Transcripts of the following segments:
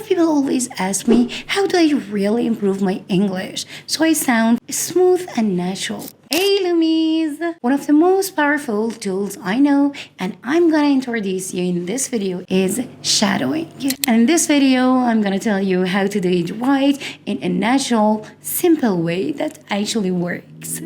of people always ask me, how do I really improve my English so I sound smooth and natural? Hey Lumies! One of the most powerful tools I know and I'm gonna introduce you in this video is shadowing. And in this video, I'm gonna tell you how to do it right in a natural, simple way that actually works.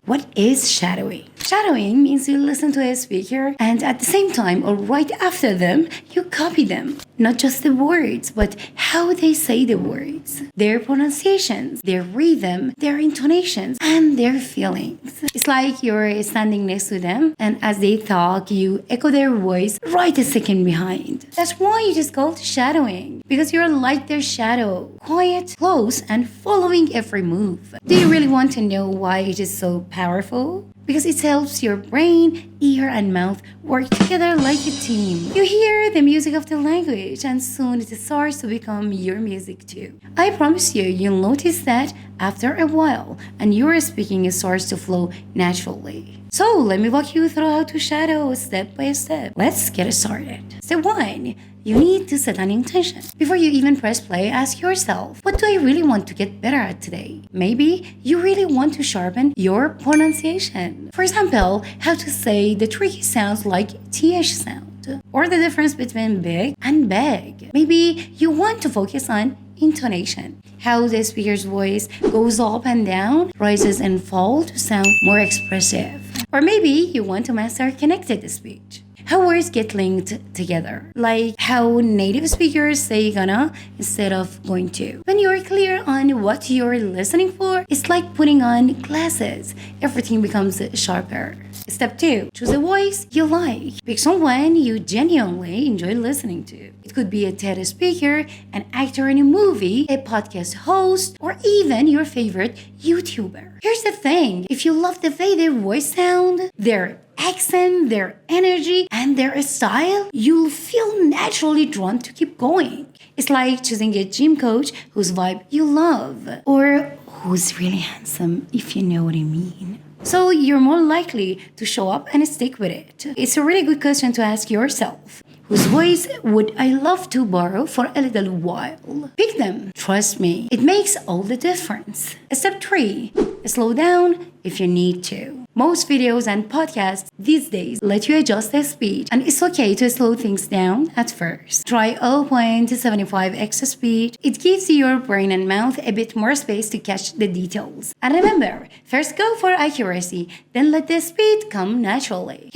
What is shadowing? Shadowing means you listen to a speaker and at the same time or right after them, you copy them. Not just the words, but how they say the words, their pronunciations, their rhythm, their intonations, and their feelings. It's like you're standing next to them and as they talk, you echo their voice right a second behind. That's why it is called shadowing, because you're like their shadow, quiet, close, and following every move. Do you really want to know why it is so powerful? Because it helps your brain, ear, and mouth work together like a team. You hear the music of the language, and soon it starts to become your music too. I promise you'll notice that after a while, and your speaking starts to flow naturally. So let me walk you through how to shadow step by step. Let's get started. Step 1. You need to set an intention. Before you even press play, ask yourself, what do I really want to get better at today? Maybe you really want to sharpen your pronunciation. For example, how to say the tricky sounds like TH sound, or the difference between big and big. Maybe you want to focus on intonation, how the speaker's voice goes up and down, rises and falls to sound more expressive. Or maybe you want to master connected speech, how words get linked together, like how native speakers say gonna instead of going to. When you're clear on what you're listening for, it's like putting on glasses. Everything becomes sharper. Step 2. Choose a voice you like. Pick someone you genuinely enjoy listening to. It could be a TED speaker, an actor in a movie, a podcast host, or even your favorite YouTuber. Here's the thing. If you love the way their voice sound, their accent, their energy, and their style, you'll feel naturally drawn to keep going. It's like choosing a gym coach whose vibe you love, or who's really handsome, if you know what I mean. So you're more likely to show up and stick with it. It's a really good question to ask yourself. Whose voice would I love to borrow for a little while? Pick them. Trust me, it makes all the difference. Step 3. Slow down if you need to. Most videos and podcasts these days let you adjust the speed, and it's okay to slow things down at first. Try 0.75x speed. It gives your brain and mouth a bit more space to catch the details. And remember, first go for accuracy, then let the speed come naturally.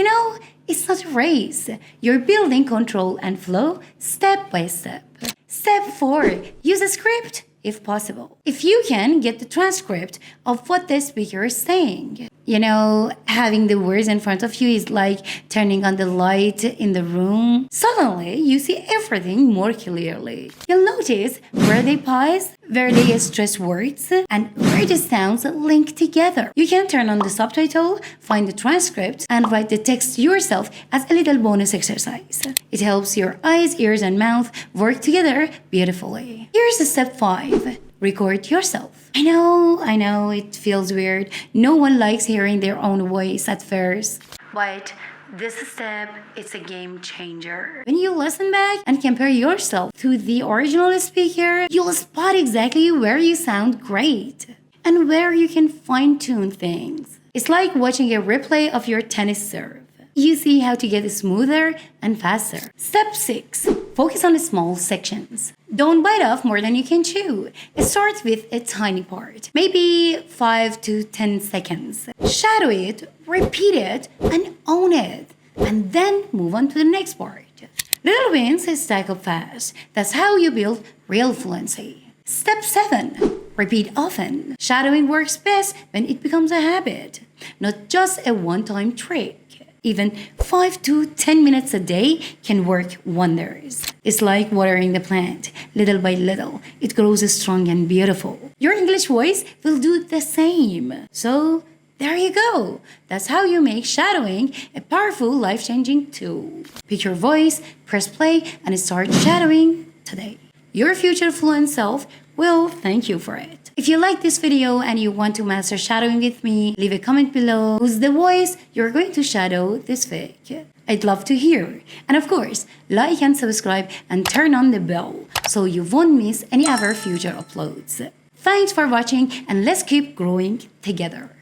It's not a race. You're building control and flow step by step. Step 4. Use a script if possible. If you can, get the transcript of what the speaker is saying. Having the words in front of you is like turning on the light in the room. Suddenly, you see everything more clearly. You'll notice where they pause, where they stress words, and where the sounds link together. You can turn on the subtitle, find the transcript, and write the text yourself as a little bonus exercise. It helps your eyes, ears, and mouth work together beautifully. Here's step 5. Record yourself. I know, it feels weird. No one likes hearing their own voice at first. But this step is a game changer. When you listen back and compare yourself to the original speaker, you'll spot exactly where you sound great and where you can fine-tune things. It's like watching a replay of your tennis serve. You see how to get smoother and faster. Step 6. Focus on the small sections. Don't bite off more than you can chew. Start with a tiny part, maybe 5 to 10 seconds. Shadow it, repeat it, and own it. And then move on to the next part. Little wins stack up fast. That's how you build real fluency. Step 7. Repeat often. Shadowing works best when it becomes a habit, not just a one-time trick. Even 5 to 10 minutes a day can work wonders. It's like watering the plant. Little by little, it grows strong and beautiful. Your English voice will do the same. So, there you go. That's how you make shadowing a powerful, life-changing tool. Pick your voice, press play, and start shadowing today. Your future fluent self will thank you for it. If you like this video and you want to master shadowing with me, leave a comment below who's the voice you're going to shadow this week. I'd love to hear. And of course, like and subscribe and turn on the bell so you won't miss any of our future uploads. Thanks for watching and let's keep growing together.